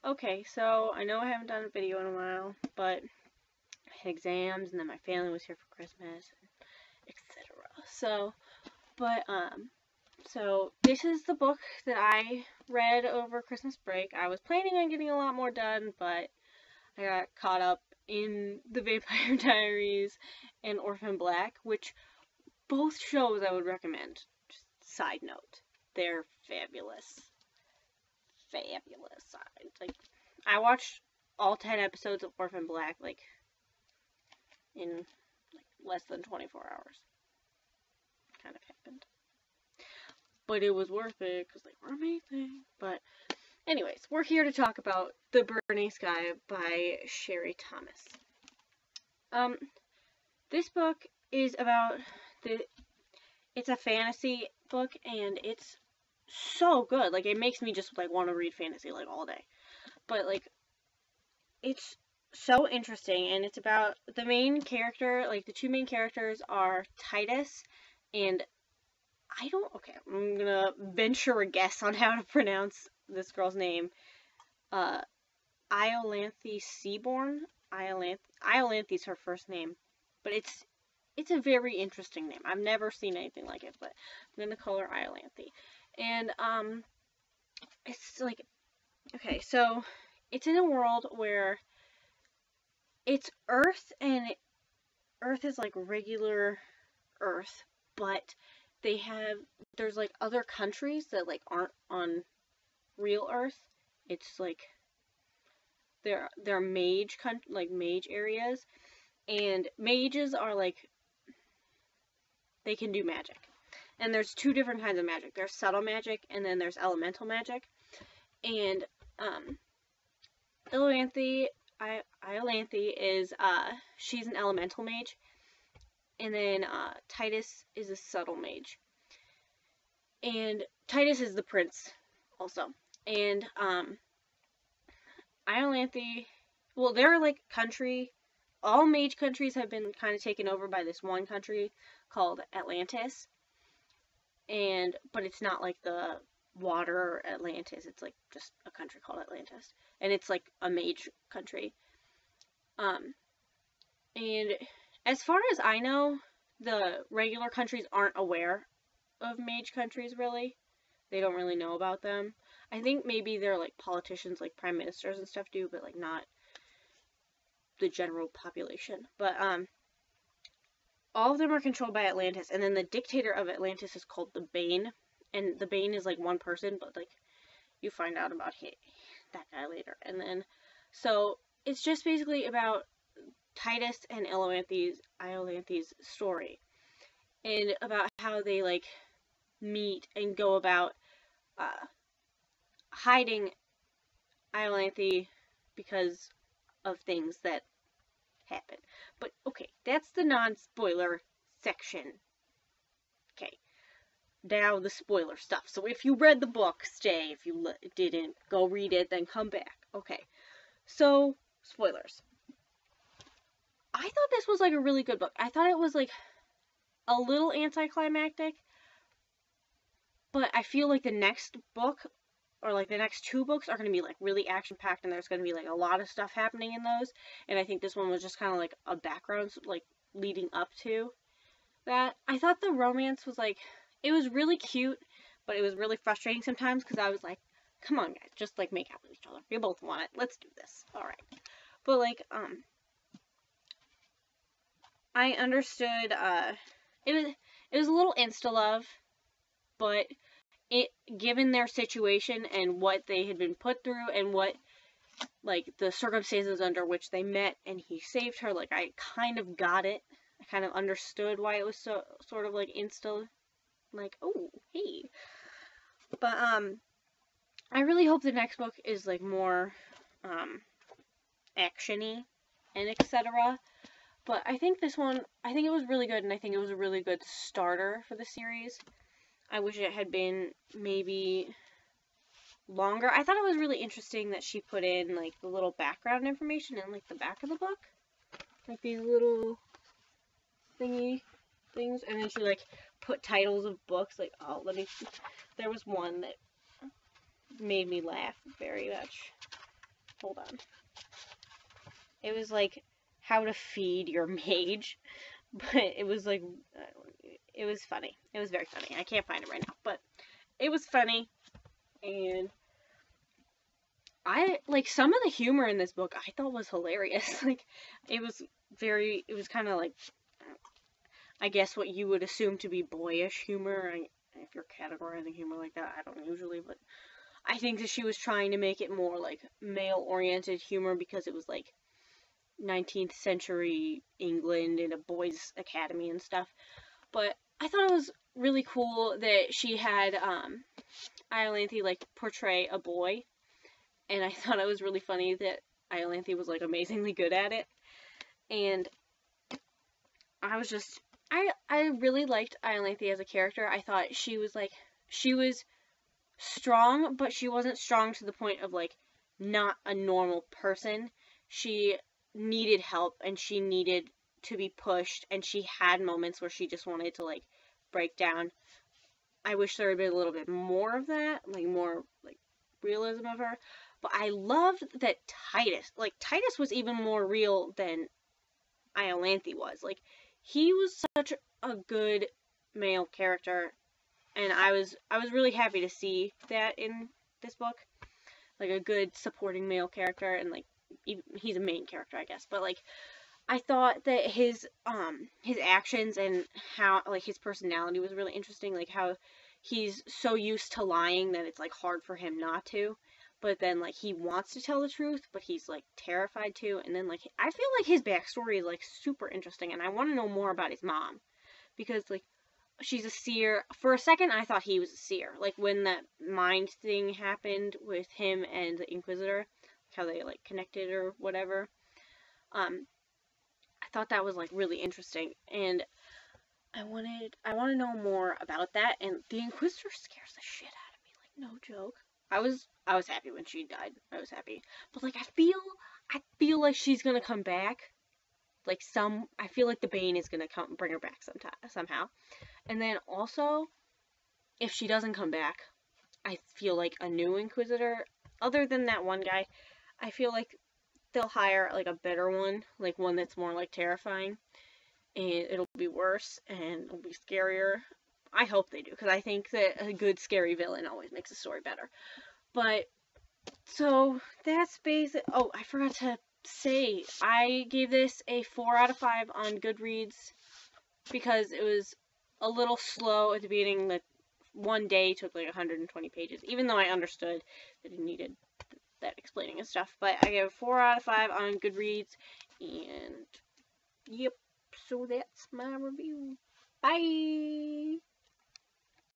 Okay, so I know I haven't done a video in a while, but I had exams and then my family was here for Christmas, etc. So this is the book that I read over Christmas break. I was planning on getting a lot more done, but I got caught up in The Vampire Diaries and Orphan Black, which both shows I would recommend. Just side note, they're fabulous. Fabulous. Like, I watched all 10 episodes of Orphan Black, like, in like less than 24 hours. Kind of happened. But it was worth it, because they were amazing. But, anyways, we're here to talk about The Burning Sky by Sherry Thomas. This book is about it's a fantasy book, and it's so good. Like, it makes me just, like, want to read fantasy, like, all day. But, like, it's so interesting, and it's about the main character, like, the two main characters are Titus and okay, I'm gonna venture a guess on how to pronounce this girl's name. Iolanthe Seaborn? Iolanthe's her first name, but it's a very interesting name. I've never seen anything like it, but I'm gonna call her Iolanthe. And, it's like, okay, so it's in a world where it's Earth, and Earth is like regular Earth, but there's like other countries that like aren't on real Earth. It's like they're mage areas, and mages are like, they can do magic. And there's two different kinds of magic. There's subtle magic, and then there's elemental magic. And Iolanthe is she's an elemental mage, and then Titus is a subtle mage. And Titus is the prince also. And Iolanthe, well, they're like all mage countries have been kind of taken over by this one country called Atlantis. But it's not like the water Atlantis, it's like just a country called Atlantis. And it's like a mage country. And as far as I know, the regular countries aren't aware of mage countries, really. They don't really know about them. I think maybe they're like politicians, like prime ministers and stuff do, but like not the general population. But all of them are controlled by Atlantis, and then the dictator of Atlantis is called the Bane, and the Bane is like one person, but like you find out about that guy later. And then so it's just basically about Titus and Iolanthe's story, and about how they like meet and go about hiding Iolanthe because of things that happen. But okay, that's the non-spoiler section. Okay, now the spoiler stuff. So if you read the book, stay. If you didn't, go read it, then come back. Okay, so spoilers. I thought this was like a really good book. I thought it was like a little anticlimactic, but I feel like the next book, or like the next two books, are going to be like really action-packed, and there's going to be like a lot of stuff happening in those. And I think this one was just kind of like a background, like leading up to that. I thought the romance was like, it was really cute, but it was really frustrating sometimes, because I was like, come on guys, just like make out with each other. You both want it. Let's do this. Alright. But like, I understood, it was a little insta-love, but given their situation and what they had been put through, and what, like, the circumstances under which they met, and he saved her, like, I kind of got it. I kind of understood why it was so, sort of, like, like, oh, hey. But, I really hope the next book is, like, more, action-y, and etc. But I think this one, I think it was really good, and I think it was a really good starter for the series. I wish it had been maybe longer. I thought it was really interesting that she put in, like, the little background information in, like, the back of the book. Like, these little thingy things. And then she, like, put titles of books. Like, oh, let me see. There was one that made me laugh very much. hold on. It was like how to feed your mage, but it was like, it was funny. It was very funny. I can't find it right now, but it was funny, and I like some of the humor in this book I thought was hilarious. Like it was kind of like, I guess what you would assume to be boyish humor. If you're categorizing humor like that, I don't usually, but I think that she was trying to make it more like male-oriented humor because it was like 19th century England in a boys' academy and stuff. But I thought it was really cool that she had Iolanthe like portray a boy, and I thought it was really funny that Iolanthe was like amazingly good at it. And I was just I really liked Iolanthe as a character. I thought she was strong, but she wasn't strong to the point of like not a normal person. She needed help and she needed to be pushed, and she had moments where she just wanted to like break down. I wish there had been a little bit more of that, like more like realism of her. But I loved that Titus was even more real than Iolanthe was. Like he was such a good male character, and I was really happy to see that in this book, like a good supporting male character, and like he's a main character, I guess, but like I thought that his actions and how like his personality was really interesting, like how he's so used to lying that it's like hard for him not to, but then like he wants to tell the truth, but he's like terrified to, and then like I feel like his backstory is like super interesting, and I want to know more about his mom because like she's a seer. For a second, I thought he was a seer. Like when that mind thing happened with him and the Inquisitor, how they like connected or whatever. I thought that was like really interesting, and I want to know more about that. And the Inquisitor scares the shit out of me, like no joke. I was happy when she died. I was happy, but like I feel like she's gonna come back. Like I feel like the Bane is gonna come bring her back somehow. And then also, if she doesn't come back, I feel like a new Inquisitor, other than that one guy, I feel like they'll hire like a better one, like one that's more like terrifying, and it'll be worse and it'll be scarier. I hope they do, because I think that a good scary villain always makes a story better. But so that's basic. Oh, I forgot to say, I gave this a 4 out of 5 on Goodreads because it was a little slow at the beginning. That one day took like 120 pages, even though I understood that it needed that explaining and stuff. But I gave 4 out of 5 on Goodreads, and yep, so that's my review. Bye!